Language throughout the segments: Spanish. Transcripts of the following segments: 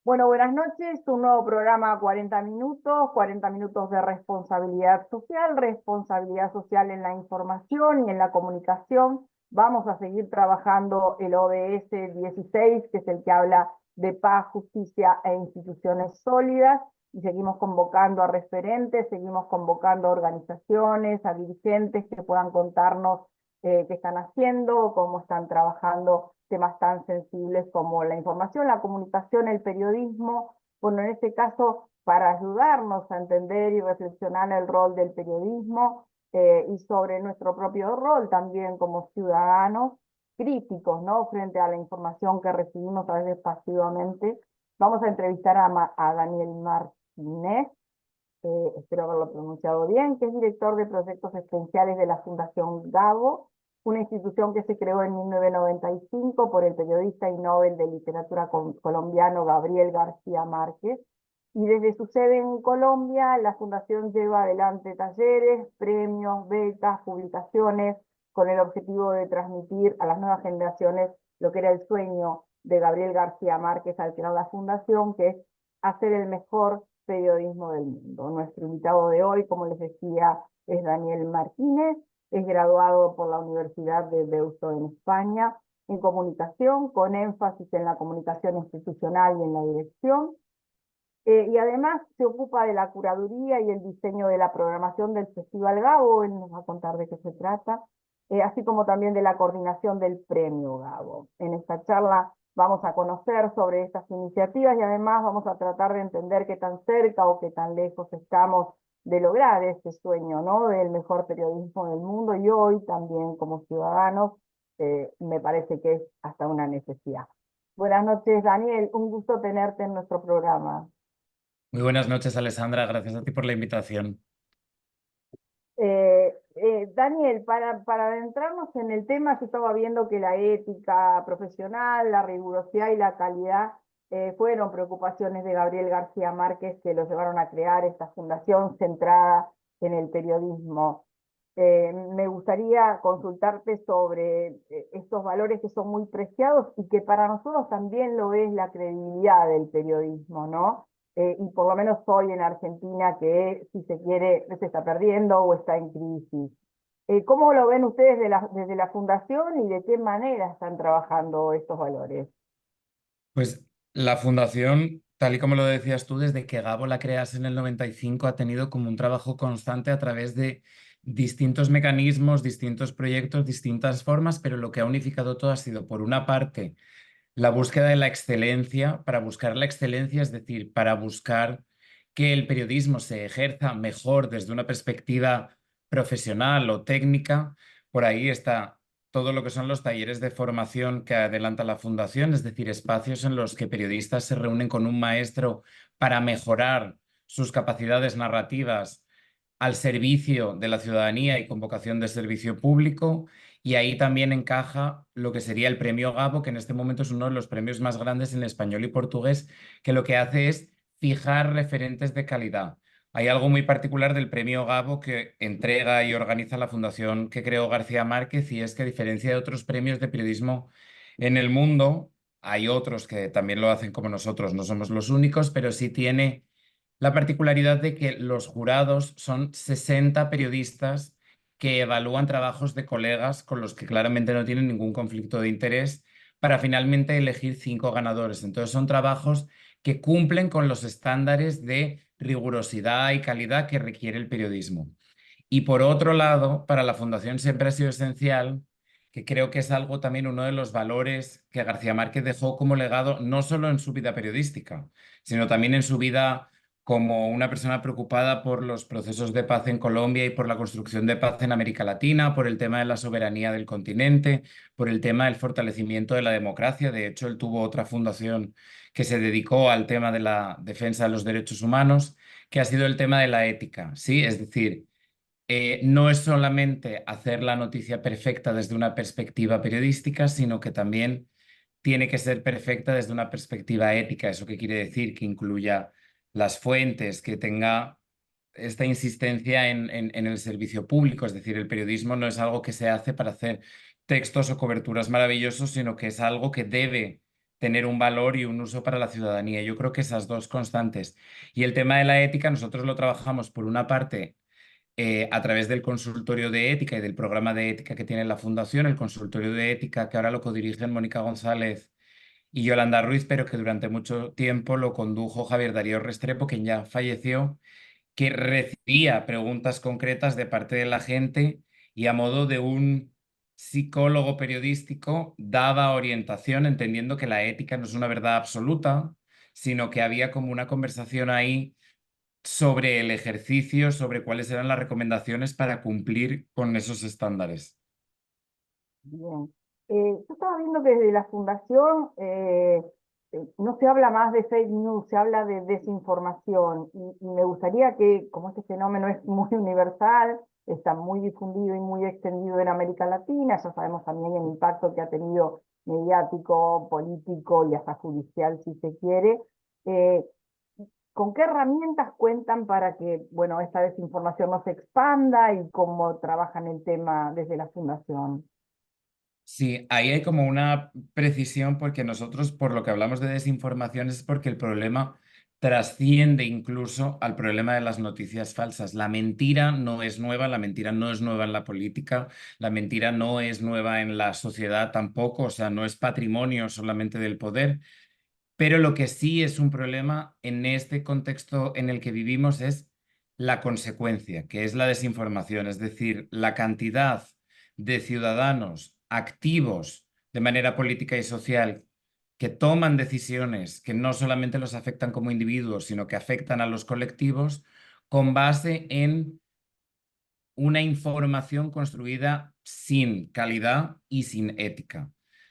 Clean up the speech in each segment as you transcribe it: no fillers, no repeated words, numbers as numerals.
Bueno, buenas noches. Un nuevo programa 40 minutos de responsabilidad social en la información y en la comunicación. Vamos a seguir trabajando el ODS 16, que es el que habla de paz, justicia e instituciones sólidas, y seguimos convocando a referentes, seguimos convocando a organizaciones, a dirigentes que puedan contarnos qué están haciendo, cómo están trabajando temas tan sensibles como la información, la comunicación, el periodismo. Bueno, en este caso, para ayudarnos a entender y reflexionar el rol del periodismo y sobre nuestro propio rol también como ciudadanos críticos, ¿no? Frente a la información que recibimos a veces pasivamente, vamos a entrevistar a Daniel Martínez, espero haberlo pronunciado bien, que es director de proyectos esenciales de la Fundación Gabo, una institución que se creó en 1995 por el periodista y Nobel de Literatura colombiano Gabriel García Márquez. Y desde su sede en Colombia, la fundación lleva adelante talleres, premios, becas, publicaciones, con el objetivo de transmitir a las nuevas generaciones lo que era el sueño de Gabriel García Márquez al crear la fundación, que es hacer el mejor periodismo del mundo. Nuestro invitado de hoy, como les decía, es Daniel Martínez, es graduado por la Universidad de Deusto en España en comunicación, con énfasis en la comunicación institucional y en la dirección. Y además se ocupa de la curaduría y el diseño de la programación del Festival Gabo, él nos va a contar de qué se trata, así como también de la coordinación del Premio Gabo. En esta charla vamos a conocer sobre estas iniciativas y además vamos a tratar de entender qué tan cerca o qué tan lejos estamos de lograr este sueño, ¿no? Del mejor periodismo del mundo, y hoy también como ciudadanos me parece que es hasta una necesidad. Buenas noches, Daniel, un gusto tenerte en nuestro programa. Muy buenas noches, Alessandra. Gracias a ti por la invitación. Daniel, para adentrarnos en el tema, yo estaba viendo que la ética profesional, la rigurosidad y la calidad fueron preocupaciones de Gabriel García Márquez, que lo llevaron a crear esta fundación centrada en el periodismo. Me gustaría consultarte sobre estos valores que son muy preciados y que para nosotros también lo es la credibilidad del periodismo, ¿no? Y por lo menos hoy en Argentina, que si se quiere, se está perdiendo o está en crisis. ¿Cómo lo ven ustedes desde la fundación y de qué manera están trabajando estos valores? Pues la fundación, tal y como lo decías tú, desde que Gabo la creas en el 95, ha tenido como un trabajo constante a través de distintos mecanismos, distintos proyectos, distintas formas, pero lo que ha unificado todo ha sido, por una parte, la búsqueda de la excelencia. Para buscar la excelencia, es decir, para buscar que el periodismo se ejerza mejor desde una perspectiva profesional o técnica. Por ahí está todo lo que son los talleres de formación que adelanta la Fundación, es decir, espacios en los que periodistas se reúnen con un maestro para mejorar sus capacidades narrativas al servicio de la ciudadanía y con vocación de servicio público. Y ahí también encaja lo que sería el premio Gabo, que en este momento es uno de los premios más grandes en español y portugués, que lo que hace es fijar referentes de calidad. Hay algo muy particular del premio Gabo que entrega y organiza la fundación que creó García Márquez, y es que, a diferencia de otros premios de periodismo en el mundo, hay otros que también lo hacen como nosotros, no somos los únicos, pero sí tiene la particularidad de que los jurados son 60 periodistas que evalúan trabajos de colegas con los que claramente no tienen ningún conflicto de interés, para finalmente elegir 5 ganadores. Entonces son trabajos que cumplen con los estándares de rigurosidad y calidad que requiere el periodismo. Y por otro lado, para la Fundación siempre ha sido esencial, que creo que es algo también, uno de los valores que García Márquez dejó como legado, no solo en su vida periodística, sino también en su vida como una persona preocupada por los procesos de paz en Colombia y por la construcción de paz en América Latina, por el tema de la soberanía del continente, por el tema del fortalecimiento de la democracia. De hecho, él tuvo otra fundación que se dedicó al tema de la defensa de los derechos humanos, que ha sido el tema de la ética, ¿sí? Es decir, no es solamente hacer la noticia perfecta desde una perspectiva periodística, sino que también tiene que ser perfecta desde una perspectiva ética. ¿Eso qué quiere decir? Que incluya las fuentes, que tenga esta insistencia en el servicio público. Es decir, el periodismo no es algo que se hace para hacer textos o coberturas maravillosos, sino que es algo que debe tener un valor y un uso para la ciudadanía. Yo creo que esas dos constantes. Y el tema de la ética, nosotros lo trabajamos por una parte a través del consultorio de ética y del programa de ética que tiene la Fundación, el consultorio de ética que ahora lo codirigen Mónica González y Yolanda Ruiz, pero que durante mucho tiempo lo condujo Javier Darío Restrepo, quien ya falleció, que recibía preguntas concretas de parte de la gente y a modo de un psicólogo periodístico daba orientación, entendiendo que la ética no es una verdad absoluta, sino que había como una conversación ahí sobre el ejercicio, sobre cuáles eran las recomendaciones para cumplir con esos estándares. Bien. Yo estaba viendo que desde la Fundación no se habla más de fake news, se habla de desinformación. Y me gustaría que, como este fenómeno es muy universal, está muy difundido y muy extendido en América Latina, ya sabemos también el impacto que ha tenido mediático, político y hasta judicial, si se quiere. eh, ¿Con qué herramientas cuentan para que, bueno, esta desinformación no se expanda y cómo trabajan el tema desde la Fundación? Sí, ahí hay como una precisión porque nosotros, por lo que hablamos de desinformación, es porque el problema trasciende incluso al problema de las noticias falsas. La mentira no es nueva, la mentira no es nueva en la política, la mentira no es nueva en la sociedad tampoco, o sea, no es patrimonio solamente del poder, pero lo que sí es un problema en este contexto en el que vivimos es la consecuencia, que es la desinformación, es decir, la cantidad de ciudadanos activos de manera política y social que toman decisiones que no solamente los afectan como individuos, sino que afectan a los colectivos con base en una información construida sin calidad y sin ética,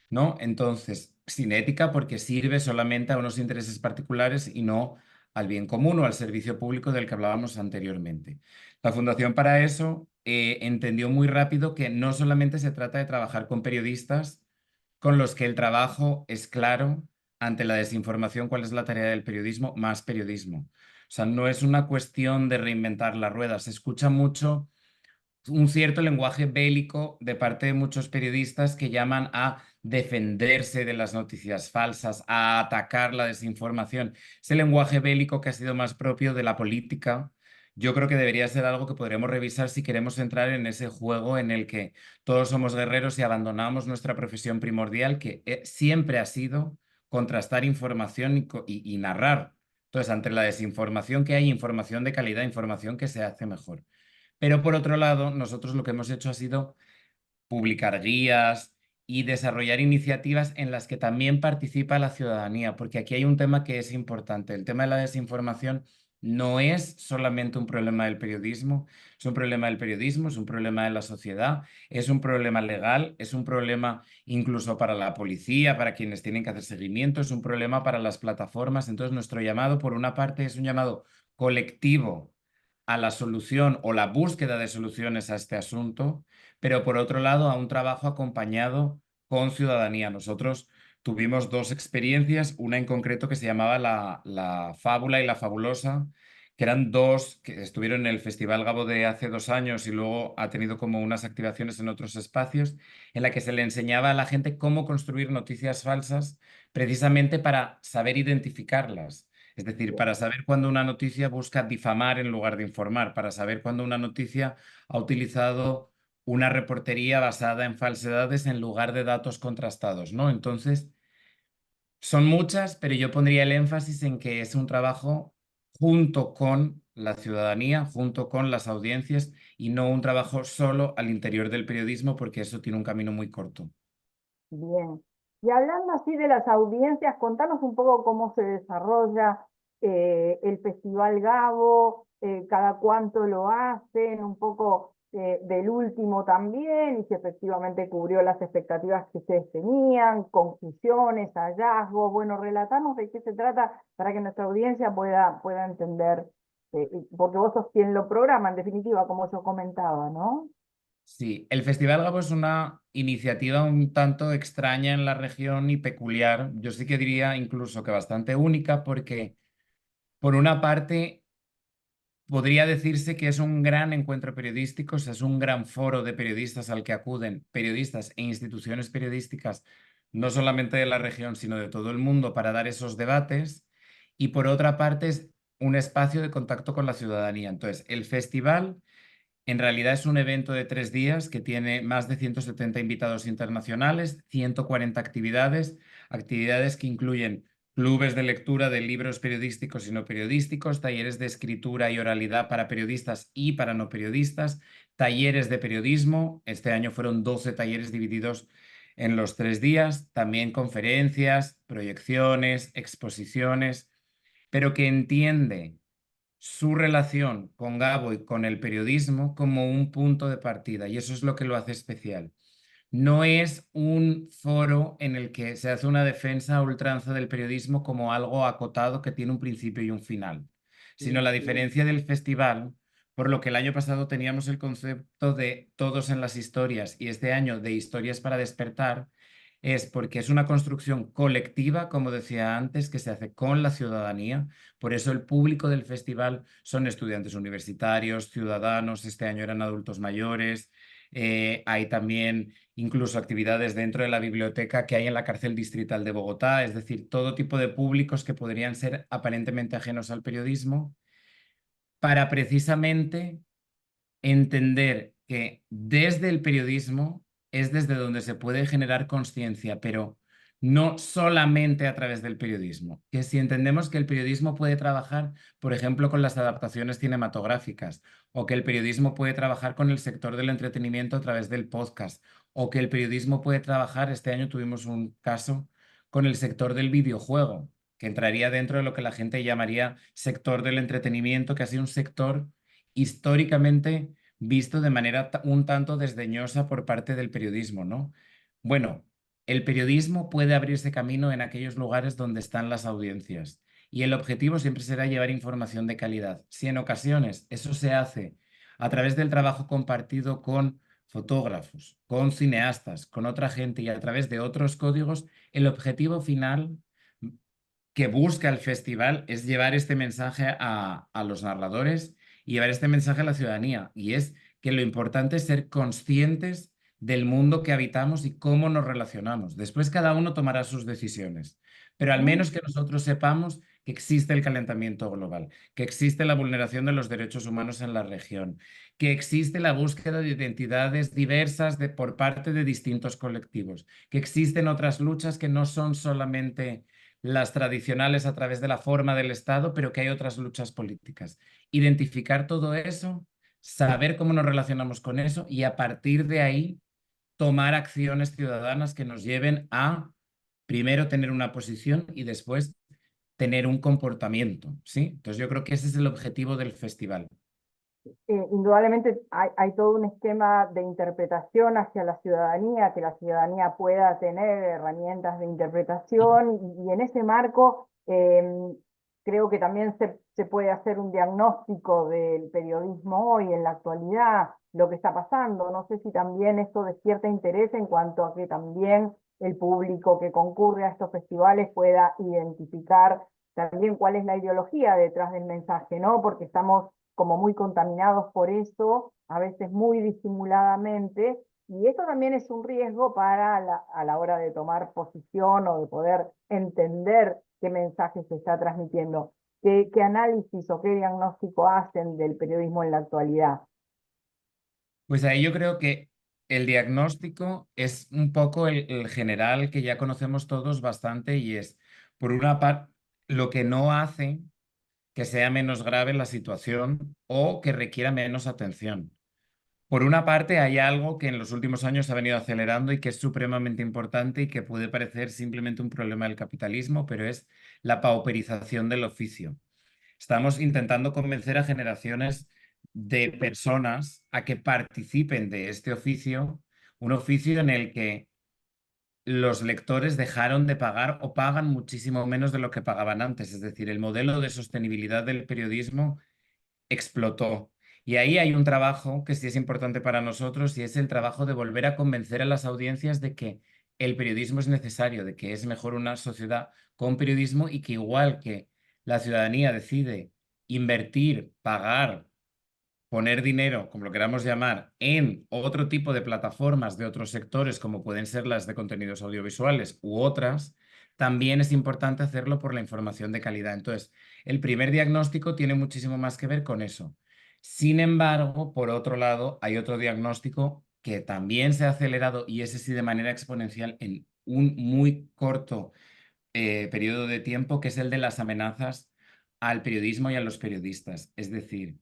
¿no? Entonces, sin ética porque sirve solamente a unos intereses particulares y no al bien común o al servicio público del que hablábamos anteriormente. La Fundación para eso entendió muy rápido que no solamente se trata de trabajar con periodistas con los que el trabajo es claro ante la desinformación, ¿cuál es la tarea del periodismo? Más periodismo. O sea, no es una cuestión de reinventar la rueda, se escucha mucho un cierto lenguaje bélico de parte de muchos periodistas que llaman a defenderse de las noticias falsas, a atacar la desinformación. Ese lenguaje bélico que ha sido más propio de la política, yo creo que debería ser algo que podríamos revisar si queremos entrar en ese juego en el que todos somos guerreros y abandonamos nuestra profesión primordial, que siempre ha sido contrastar información y narrar. Entonces, ante la desinformación que hay, información de calidad, información que se hace mejor. Pero por otro lado, nosotros lo que hemos hecho ha sido publicar guías y desarrollar iniciativas en las que también participa la ciudadanía, porque aquí hay un tema que es importante. El tema de la desinformación no es solamente un problema del periodismo, es un problema del periodismo, es un problema de la sociedad, es un problema legal, es un problema incluso para la policía, para quienes tienen que hacer seguimiento, es un problema para las plataformas. Entonces, nuestro llamado, por una parte, es un llamado colectivo a la solución o la búsqueda de soluciones a este asunto, pero por otro lado a un trabajo acompañado con ciudadanía. Nosotros tuvimos dos experiencias, una en concreto que se llamaba la Fábula y la Fabulosa, que eran dos que estuvieron en el Festival Gabo de hace 2 años y luego ha tenido como unas activaciones en otros espacios, en la que se le enseñaba a la gente cómo construir noticias falsas precisamente para saber identificarlas. Es decir, para saber cuándo una noticia busca difamar en lugar de informar, para saber cuándo una noticia ha utilizado una reportería basada en falsedades en lugar de datos contrastados, ¿no? Entonces, son muchas, pero yo pondría el énfasis en que es un trabajo junto con la ciudadanía, junto con las audiencias y no un trabajo solo al interior del periodismo, porque eso tiene un camino muy corto. Bien. Y hablando así de las audiencias, contanos un poco cómo se desarrolla el Festival Gabo, cada cuánto lo hacen, un poco del último también, y si efectivamente cubrió las expectativas que ustedes tenían, conclusiones, hallazgos. Bueno, relatanos de qué se trata para que nuestra audiencia pueda entender, porque vos sos quien lo programa, en definitiva, como yo comentaba, ¿no? Sí, el Festival Gabo es una iniciativa un tanto extraña en la región y peculiar. Yo sí que diría incluso que bastante única porque, por una parte, podría decirse que es un gran encuentro periodístico, o sea, es un gran foro de periodistas al que acuden periodistas e instituciones periodísticas no solamente de la región, sino de todo el mundo, para dar esos debates. Y por otra parte, es un espacio de contacto con la ciudadanía. Entonces, el festival en realidad es un evento de 3 días que tiene más de 170 invitados internacionales, 140 actividades, actividades que incluyen clubes de lectura de libros periodísticos y no periodísticos, talleres de escritura y oralidad para periodistas y para no periodistas, talleres de periodismo. Este año fueron 12 talleres divididos en los 3 días, también conferencias, proyecciones, exposiciones, pero que entiende su relación con Gabo y con el periodismo como un punto de partida, y eso es lo que lo hace especial. No es un foro en el que se hace una defensa a ultranza del periodismo como algo acotado que tiene un principio y un final, sino la diferencia del festival, por lo que el año pasado teníamos el concepto de todos en las historias y este año de historias para despertar, es porque es una construcción colectiva, como decía antes, que se hace con la ciudadanía. Por eso el público del festival son estudiantes universitarios, ciudadanos, este año eran adultos mayores, hay también incluso actividades dentro de la biblioteca que hay en la cárcel distrital de Bogotá, es decir, todo tipo de públicos que podrían ser aparentemente ajenos al periodismo, para precisamente entender que desde el periodismo es desde donde se puede generar conciencia, pero no solamente a través del periodismo. Que si entendemos que el periodismo puede trabajar, por ejemplo, con las adaptaciones cinematográficas, o que el periodismo puede trabajar con el sector del entretenimiento a través del podcast, o que el periodismo puede trabajar, este año tuvimos un caso con el sector del videojuego, que entraría dentro de lo que la gente llamaría sector del entretenimiento, que ha sido un sector históricamente visto de manera un tanto desdeñosa por parte del periodismo, ¿no? Bueno, el periodismo puede abrirse camino en aquellos lugares donde están las audiencias y el objetivo siempre será llevar información de calidad. Si en ocasiones eso se hace a través del trabajo compartido con fotógrafos, con cineastas, con otra gente y a través de otros códigos, el objetivo final que busca el festival es llevar este mensaje a los narradores y llevar este mensaje a la ciudadanía. Y es que lo importante es ser conscientes del mundo que habitamos y cómo nos relacionamos. Después cada uno tomará sus decisiones, pero al Mm. menos que nosotros sepamos que existe el calentamiento global, que existe la vulneración de los derechos humanos en la región, que existe la búsqueda de identidades diversas por parte de distintos colectivos, que existen otras luchas que no son solamente las tradicionales a través de la forma del Estado, pero que hay otras luchas políticas. Identificar todo eso, saber cómo nos relacionamos con eso y a partir de ahí tomar acciones ciudadanas que nos lleven a primero tener una posición y después tener un comportamiento, ¿sí? Entonces yo creo que ese es el objetivo del festival. Indudablemente hay todo un esquema de interpretación hacia la ciudadanía, que la ciudadanía pueda tener herramientas de interpretación y en ese marco creo que también se puede hacer un diagnóstico del periodismo hoy en la actualidad, lo que está pasando. No sé si también esto despierta interés en cuanto a que también el público que concurre a estos festivales pueda identificar también cuál es la ideología detrás del mensaje, ¿no? Porque estamos como muy contaminados por eso, a veces muy disimuladamente, y esto también es un riesgo para a la hora de tomar posición o de poder entender qué mensaje se está transmitiendo. ¿Qué análisis o qué diagnóstico hacen del periodismo en la actualidad? Pues ahí yo creo que el diagnóstico es un poco el general que ya conocemos todos bastante y es, por una parte, lo que no hace que sea menos grave la situación o que requiera menos atención. Por una parte, hay algo que en los últimos años se ha venido acelerando y que es supremamente importante y que puede parecer simplemente un problema del capitalismo, pero es la pauperización del oficio. Estamos intentando convencer a generaciones de personas a que participen de este oficio, un oficio en el que los lectores dejaron de pagar o pagan muchísimo menos de lo que pagaban antes. Es decir, el modelo de sostenibilidad del periodismo explotó. Y ahí hay un trabajo que sí es importante para nosotros y es el trabajo de volver a convencer a las audiencias de que el periodismo es necesario, de que es mejor una sociedad con periodismo y que igual que la ciudadanía decide invertir, pagar poner dinero, como lo queramos llamar, en otro tipo de plataformas de otros sectores, como pueden ser las de contenidos audiovisuales u otras, también es importante hacerlo por la información de calidad. Entonces, el primer diagnóstico tiene muchísimo más que ver con eso. Sin embargo, por otro lado, hay otro diagnóstico que también se ha acelerado y ese sí de manera exponencial en un muy corto periodo de tiempo, que es el de las amenazas al periodismo y a los periodistas. Es decir,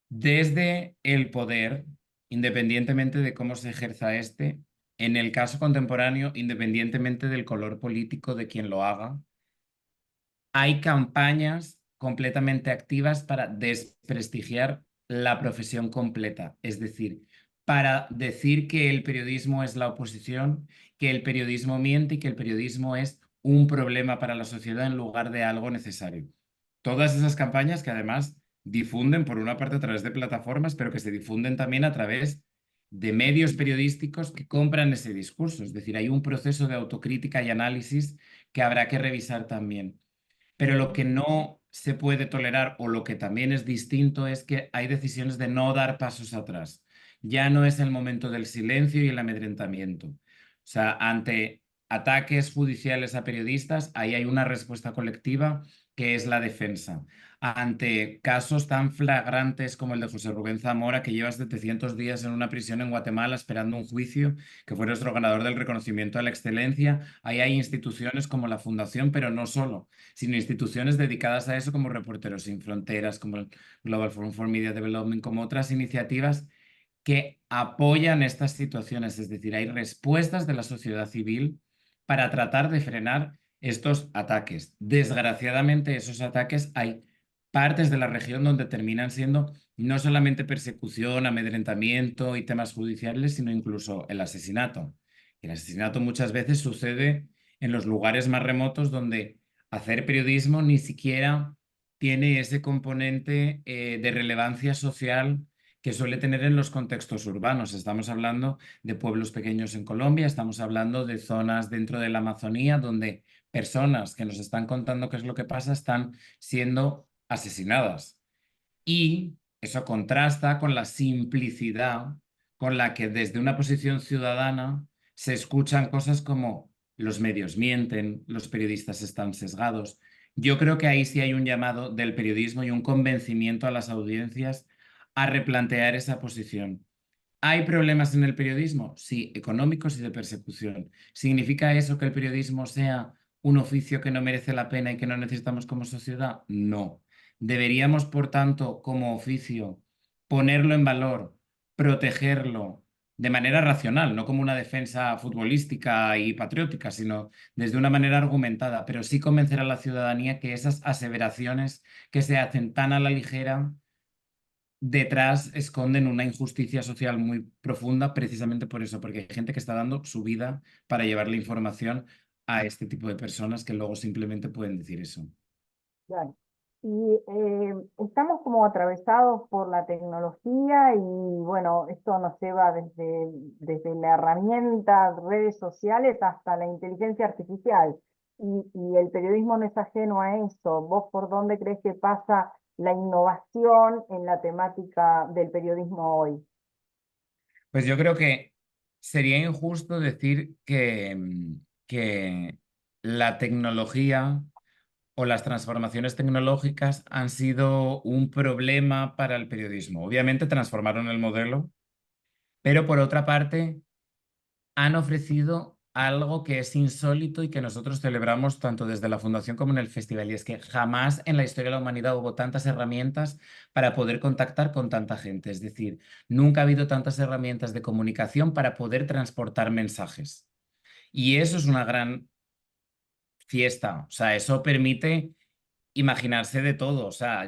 desde el poder, independientemente de cómo se ejerza este, en el caso contemporáneo, independientemente del color político de quien lo haga, hay campañas completamente activas para desprestigiar la profesión completa, es decir, para decir que el periodismo es la oposición, que el periodismo miente y que el periodismo es un problema para la sociedad en lugar de algo necesario. Todas esas campañas que además difunden por una parte a través de plataformas, pero que se difunden también a través de medios periodísticos que compran ese discurso. Es decir, hay un proceso de autocrítica y análisis que habrá que revisar también. Pero lo que no se puede tolerar o lo que también es distinto es que hay decisiones de no dar pasos atrás. Ya no es el momento del silencio y el amedrentamiento. O sea, ante ataques judiciales a periodistas, ahí hay una respuesta colectiva que es la defensa. Ante casos tan flagrantes como el de José Rubén Zamora, que lleva 700 días en una prisión en Guatemala esperando un juicio, que fue nuestro ganador del reconocimiento a la excelencia, ahí hay instituciones como la Fundación, pero no solo, sino instituciones dedicadas a eso como Reporteros Sin Fronteras, como el Global Forum for Media Development, como otras iniciativas que apoyan estas situaciones. Es decir, hay respuestas de la sociedad civil para tratar de frenar estos ataques. Desgraciadamente, esos ataques hay partes de la región donde terminan siendo no solamente persecución, amedrentamiento y temas judiciales, sino incluso el asesinato. El asesinato muchas veces sucede en los lugares más remotos donde hacer periodismo ni siquiera tiene ese componente de relevancia social que suele tener en los contextos urbanos. Estamos hablando de pueblos pequeños en Colombia, estamos hablando de zonas dentro de la Amazonía donde personas que nos están contando qué es lo que pasa están siendo asesinadas. Y eso contrasta con la simplicidad con la que desde una posición ciudadana se escuchan cosas como los medios mienten, los periodistas están sesgados. Yo creo que ahí sí hay un llamado del periodismo y un convencimiento a las audiencias a replantear esa posición. ¿Hay problemas en el periodismo? Sí, económicos y de persecución. ¿Significa eso que el periodismo sea un oficio que no merece la pena y que no necesitamos como sociedad? No. Deberíamos, por tanto, como oficio, ponerlo en valor, protegerlo de manera racional, no como una defensa futbolística y patriótica, sino desde una manera argumentada, pero sí convencer a la ciudadanía que esas aseveraciones que se hacen tan a la ligera detrás esconden una injusticia social muy profunda precisamente por eso, porque hay gente que está dando su vida para llevar la información a este tipo de personas que luego simplemente pueden decir eso. Claro. Y estamos como atravesados por la tecnología y bueno, esto nos lleva desde la herramienta, redes sociales hasta la inteligencia artificial. Y el periodismo no es ajeno a eso. ¿Vos por dónde crees que pasa la innovación en la temática del periodismo hoy? Pues yo creo que sería injusto decir que la tecnología o las transformaciones tecnológicas han sido un problema para el periodismo. Obviamente transformaron el modelo, pero por otra parte han ofrecido algo que es insólito y que nosotros celebramos tanto desde la Fundación como en el festival, y es que jamás en la historia de la humanidad hubo tantas herramientas para poder contactar con tanta gente. Es decir, nunca ha habido tantas herramientas de comunicación para poder transportar mensajes. Y eso es una gran fiesta. O sea, eso permite imaginarse de todo, o sea,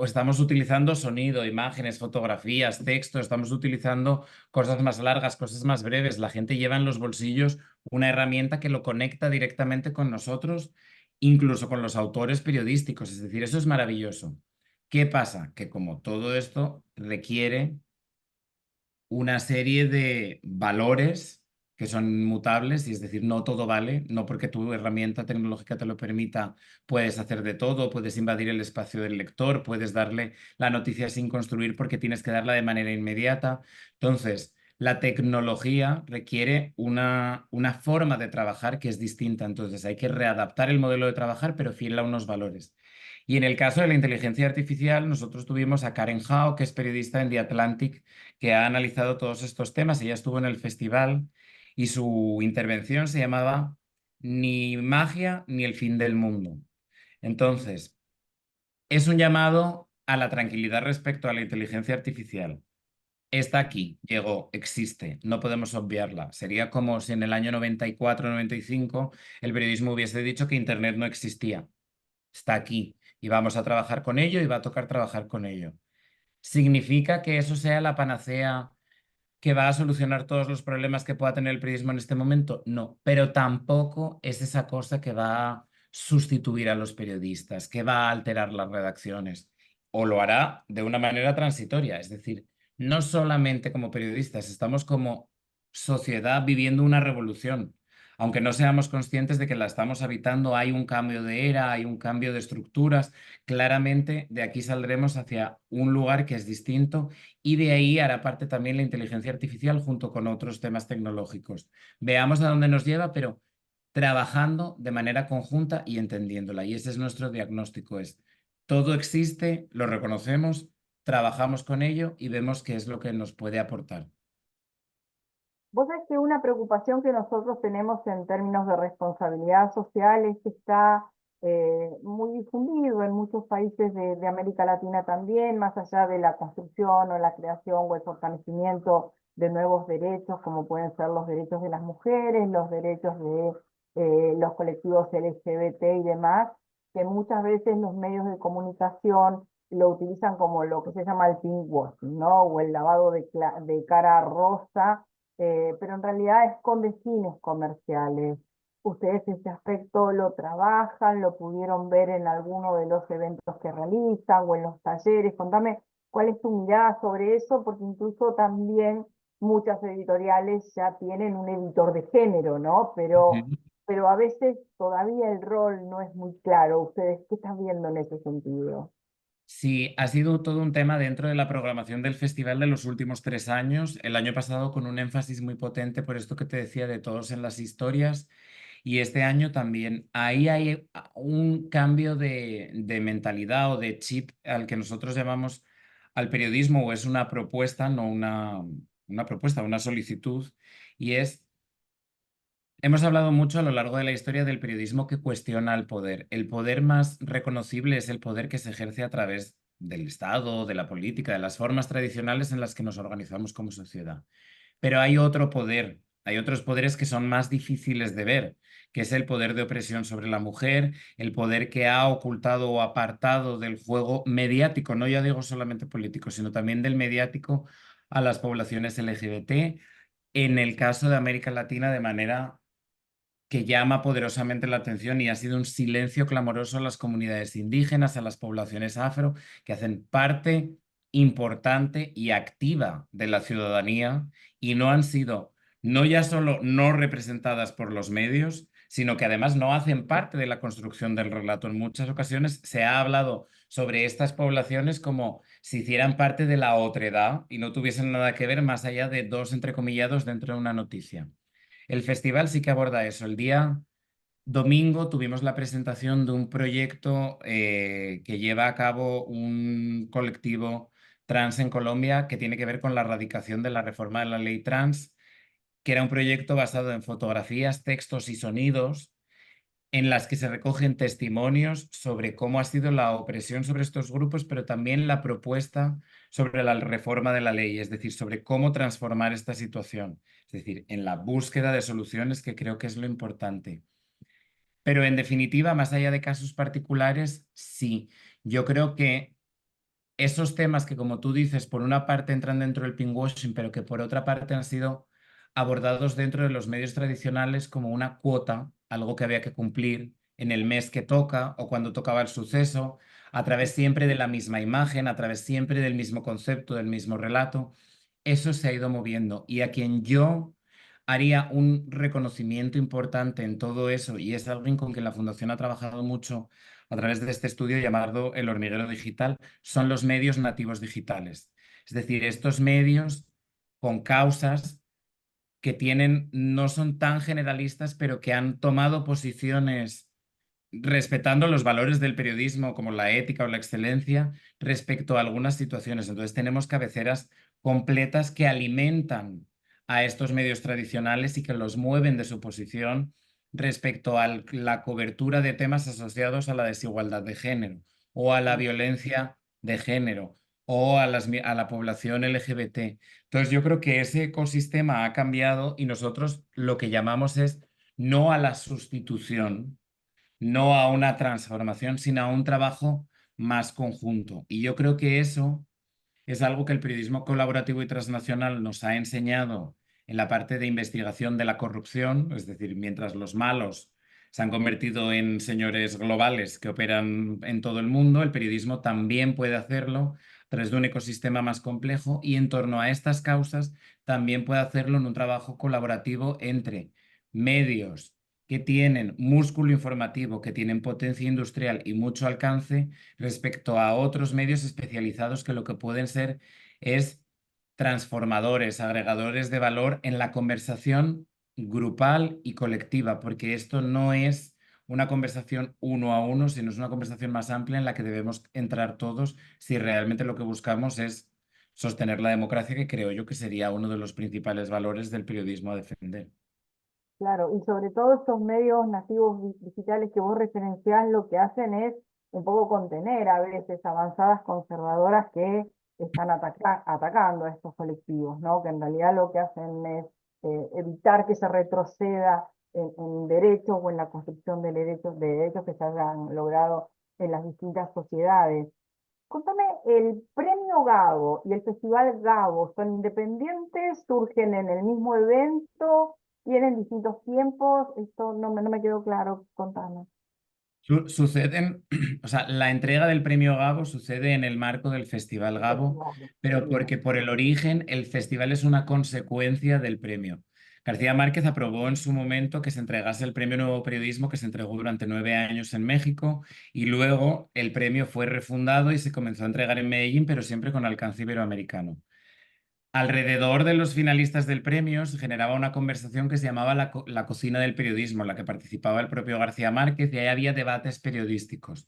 estamos utilizando sonido, imágenes, fotografías, texto, estamos utilizando cosas más largas, cosas más breves. La gente lleva en los bolsillos una herramienta que lo conecta directamente con nosotros, incluso con los autores periodísticos. Es decir, eso es maravilloso. ¿Qué pasa? Que como todo esto requiere una serie de valores que son inmutables, y es decir, no todo vale, no porque tu herramienta tecnológica te lo permita, puedes hacer de todo, puedes invadir el espacio del lector, puedes darle la noticia sin construir porque tienes que darla de manera inmediata. Entonces, la tecnología requiere una forma de trabajar que es distinta, entonces hay que readaptar el modelo de trabajar, pero fiel a unos valores. Y en el caso de la inteligencia artificial, nosotros tuvimos a Karen Hao, que es periodista en The Atlantic, que ha analizado todos estos temas. Ella estuvo en el festival y su intervención se llamaba Ni magia ni el fin del mundo. Entonces, es un llamado a la tranquilidad respecto a la inteligencia artificial. Está aquí, llegó, existe, no podemos obviarla. Sería como si en el año 94-95 el periodismo hubiese dicho que Internet no existía. Está aquí y vamos a trabajar con ello y va a tocar trabajar con ello. ¿Significa que eso sea la panacea que va a solucionar todos los problemas que pueda tener el periodismo en este momento? No, pero tampoco es esa cosa que va a sustituir a los periodistas, que va a alterar las redacciones, o lo hará de una manera transitoria, es decir, no solamente como periodistas, estamos como sociedad viviendo una revolución. Aunque no seamos conscientes de que la estamos habitando, hay un cambio de era, hay un cambio de estructuras. Claramente de aquí saldremos hacia un lugar que es distinto y de ahí hará parte también la inteligencia artificial junto con otros temas tecnológicos. Veamos a dónde nos lleva, pero trabajando de manera conjunta y entendiéndola. Y ese es nuestro diagnóstico, es todo existe, lo reconocemos, trabajamos con ello y vemos qué es lo que nos puede aportar. Vos sabés que una preocupación que nosotros tenemos en términos de responsabilidad social es que está muy difundido en muchos países de América Latina también, más allá de la construcción o la creación o el fortalecimiento de nuevos derechos, como pueden ser los derechos de las mujeres, los derechos de los colectivos LGBT y demás, que muchas veces los medios de comunicación lo utilizan como lo que se llama el pinkwashing, ¿no? O el lavado de cara rosa, pero en realidad esconde fines comerciales. ¿Ustedes ese aspecto lo trabajan, lo pudieron ver en alguno de los eventos que realizan o en los talleres? Contame cuál es tu mirada sobre eso, porque incluso también muchas editoriales ya tienen un editor de género, ¿no? Ujú. Pero a veces todavía el rol no es muy claro. ¿Ustedes qué están viendo en ese sentido? Sí, ha sido todo un tema dentro de la programación del festival de los últimos 3 años. El año pasado con un énfasis muy potente por esto que te decía de todos en las historias. Y este año también. Ahí hay un cambio de mentalidad o de chip al que nosotros llamamos al periodismo, o es una propuesta, no una propuesta, una solicitud. Y es, hemos hablado mucho a lo largo de la historia del periodismo que cuestiona el poder. El poder más reconocible es el poder que se ejerce a través del Estado, de la política, de las formas tradicionales en las que nos organizamos como sociedad. Pero hay otro poder, hay otros poderes que son más difíciles de ver, que es el poder de opresión sobre la mujer, el poder que ha ocultado o apartado del juego mediático, no ya digo solamente político, sino también del mediático a las poblaciones LGBT, en el caso de América Latina de manera que llama poderosamente la atención y ha sido un silencio clamoroso a las comunidades indígenas, a las poblaciones afro, que hacen parte importante y activa de la ciudadanía y no han sido, no ya solo no representadas por los medios, sino que además no hacen parte de la construcción del relato. En muchas ocasiones se ha hablado sobre estas poblaciones como si hicieran parte de la otredad y no tuviesen nada que ver más allá de dos entrecomillados dentro de una noticia. El festival sí que aborda eso. El día domingo tuvimos la presentación de un proyecto que lleva a cabo un colectivo trans en Colombia que tiene que ver con la erradicación de la reforma de la ley trans, que era un proyecto basado en fotografías, textos y sonidos en las que se recogen testimonios sobre cómo ha sido la opresión sobre estos grupos, pero también la propuesta sobre la reforma de la ley, es decir, sobre cómo transformar esta situación, es decir, en la búsqueda de soluciones, que creo que es lo importante. Pero en definitiva, más allá de casos particulares, sí, yo creo que esos temas que, como tú dices, por una parte entran dentro del pinkwashing, pero que por otra parte han sido abordados dentro de los medios tradicionales como una cuota, algo que había que cumplir en el mes que toca o cuando tocaba el suceso, a través siempre de la misma imagen, a través siempre del mismo concepto, del mismo relato. Eso se ha ido moviendo y a quien yo haría un reconocimiento importante en todo eso y es algo con que la Fundación ha trabajado mucho a través de este estudio llamado El hormiguero digital, son los medios nativos digitales. Es decir, estos medios con causas que tienen, no son tan generalistas, pero que han tomado posiciones respetando los valores del periodismo como la ética o la excelencia respecto a algunas situaciones. Entonces tenemos cabeceras completas que alimentan a estos medios tradicionales y que los mueven de su posición respecto a la cobertura de temas asociados a la desigualdad de género o a la violencia de género o a a la población LGBT. Entonces yo creo que ese ecosistema ha cambiado y nosotros lo que llamamos es no a la sustitución, no a una transformación, sino a un trabajo más conjunto. Y yo creo que eso es algo que el periodismo colaborativo y transnacional nos ha enseñado en la parte de investigación de la corrupción, es decir, mientras los malos se han convertido en señores globales que operan en todo el mundo, el periodismo también puede hacerlo a través de un ecosistema más complejo y en torno a estas causas también puede hacerlo en un trabajo colaborativo entre medios que tienen músculo informativo, que tienen potencia industrial y mucho alcance respecto a otros medios especializados que lo que pueden ser es transformadores, agregadores de valor en la conversación grupal y colectiva, porque esto no es una conversación uno a uno, sino es una conversación más amplia en la que debemos entrar todos si realmente lo que buscamos es sostener la democracia, que creo yo que sería uno de los principales valores del periodismo a defender. Claro, y sobre todo estos medios nativos digitales que vos referenciás, lo que hacen es un poco contener a veces avanzadas conservadoras que están atacando a estos colectivos, ¿no? Que en realidad lo que hacen es evitar que se retroceda en derechos o en la construcción de derechos que se hayan logrado en las distintas sociedades. Contame, ¿el premio Gabo y el Festival Gabo son independientes, surgen en el mismo evento, tienen distintos tiempos? Esto no me quedó claro, contame. Suceden, o sea, la entrega del premio Gabo sucede en el marco del Festival El Gabo, Festival, pero bien, porque por el origen el festival es una consecuencia del premio. García Márquez aprobó en su momento que se entregase el premio Nuevo Periodismo, que se entregó durante 9 años en México, y luego el premio fue refundado y se comenzó a entregar en Medellín, pero siempre con alcance iberoamericano. Alrededor de los finalistas del premio se generaba una conversación que se llamaba la cocina del periodismo, en la que participaba el propio García Márquez y ahí había debates periodísticos.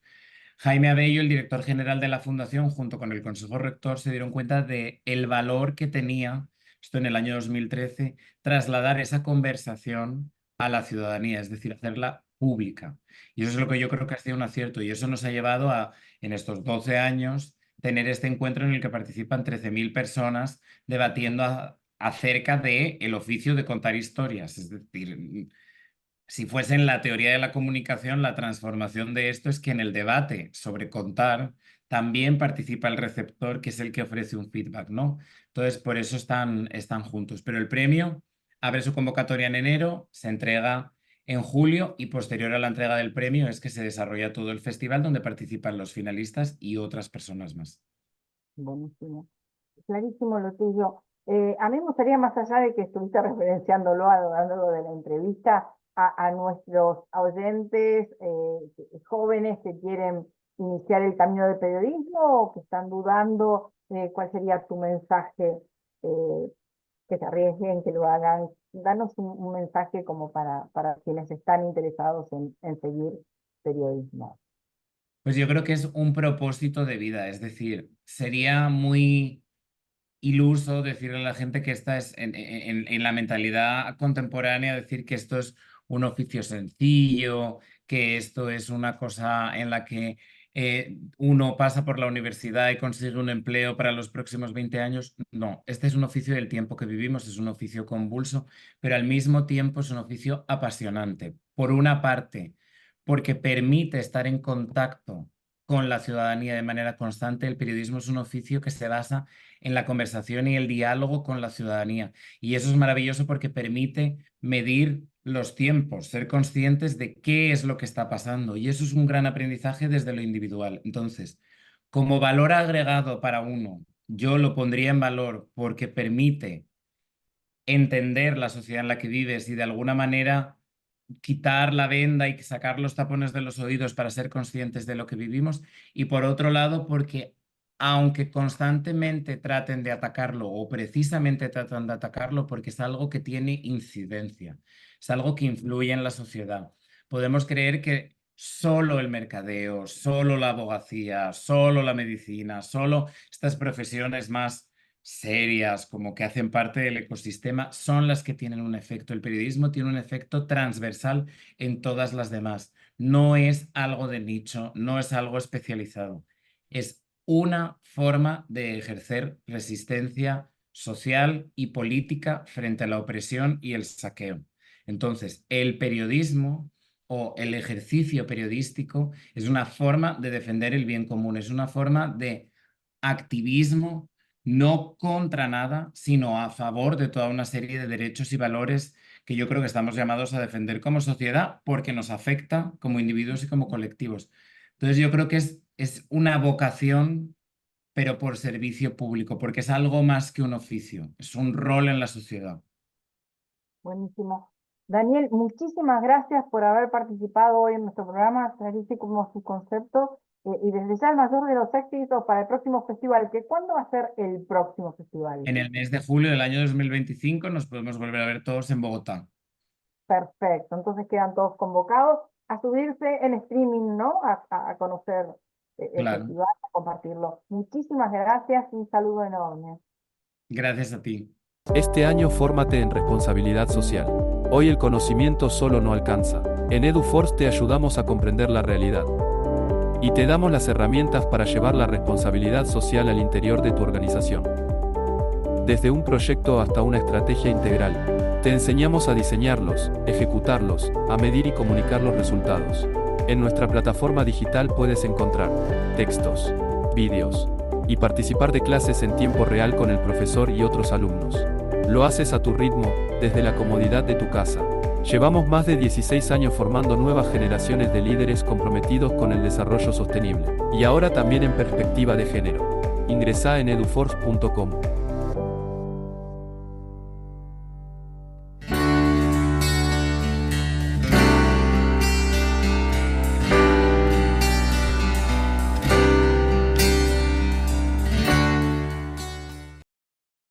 Jaime Abello, el director general de la Fundación, junto con el Consejo Rector, se dieron cuenta de el valor que tenía, esto en el año 2013, trasladar esa conversación a la ciudadanía, es decir, hacerla pública. Y eso es lo que yo creo que ha sido un acierto y eso nos ha llevado a, en estos 12 años, tener este encuentro en el que participan 13.000 personas debatiendo acerca de el oficio de contar historias. Es decir, si fuese en la teoría de la comunicación, la transformación de esto es que en el debate sobre contar también participa el receptor, que es el que ofrece un feedback, ¿no? Entonces, por eso están juntos. Pero el premio abre su convocatoria en enero, se entrega en julio y posterior a la entrega del premio es que se desarrolla todo el festival donde participan los finalistas y otras personas más. buenísimo. Clarísimo lo tuyo. A mí me gustaría, más allá de que estuviste referenciándolo a lo largo de la entrevista, a nuestros oyentes jóvenes que quieren iniciar el camino del periodismo o que están dudando, ¿cuál sería tu mensaje? eh, que se arriesguen, que lo hagan. Danos un mensaje como para quienes están interesados en seguir periodismo. Pues yo creo que es un propósito de vida, es decir, sería muy iluso decirle a la gente que esta es en la mentalidad contemporánea, decir que esto es un oficio sencillo, que esto es una cosa en la que uno pasa por la universidad y consigue un empleo para los próximos 20 años. No, este es un oficio del tiempo que vivimos, es un oficio convulso, pero al mismo tiempo es un oficio apasionante. Por una parte, porque permite estar en contacto con la ciudadanía de manera constante. El periodismo es un oficio que se basa en la conversación y el diálogo con la ciudadanía. Y eso es maravilloso porque permite medir los tiempos, ser conscientes de qué es lo que está pasando. Y eso es un gran aprendizaje desde lo individual. Entonces, como valor agregado para uno, yo lo pondría en valor porque permite entender la sociedad en la que vives y de alguna manera quitar la venda y sacar los tapones de los oídos para ser conscientes de lo que vivimos. Y por otro lado, porque aunque constantemente traten de atacarlo o precisamente tratan de atacarlo porque es algo que tiene incidencia, es algo que influye en la sociedad. Podemos creer que solo el mercadeo, solo la abogacía, solo la medicina, solo estas profesiones más serias, como que hacen parte del ecosistema, son las que tienen un efecto. El periodismo tiene un efecto transversal en todas las demás. No es algo de nicho, no es algo especializado. Es una forma de ejercer resistencia social y política frente a la opresión y el saqueo. Entonces, el periodismo o el ejercicio periodístico es una forma de defender el bien común, es una forma de activismo no contra nada, sino a favor de toda una serie de derechos y valores que yo creo que estamos llamados a defender como sociedad porque nos afecta como individuos y como colectivos. Entonces yo creo que es una vocación, pero por servicio público, porque es algo más que un oficio, es un rol en la sociedad. Buenísimo. Daniel, muchísimas gracias por haber participado hoy en nuestro programa, clarísimo su concepto, y desde ya el mayor de los éxitos para el próximo festival. ¿Cuándo va a ser el próximo festival? En el mes de julio del año 2025 nos podemos volver a ver todos en Bogotá. Perfecto, entonces quedan todos convocados a subirse en streaming, ¿no? A conocer el Claro, festival, a compartirlo. Muchísimas gracias y un saludo enorme. gracias a ti. Este año fórmate en responsabilidad social. Hoy el conocimiento solo no alcanza. En EduForce te ayudamos a comprender la realidad. Y te damos las herramientas para llevar la responsabilidad social al interior de tu organización. Desde un proyecto hasta una estrategia integral. Te enseñamos a diseñarlos, ejecutarlos, a medir y comunicar los resultados. En nuestra plataforma digital puedes encontrar textos, vídeos y participar de clases en tiempo real con el profesor y otros alumnos. Lo haces a tu ritmo, desde la comodidad de tu casa. Llevamos más de 16 años formando nuevas generaciones de líderes comprometidos con el desarrollo sostenible. Y ahora también en perspectiva de género. Ingresá en eduforce.com.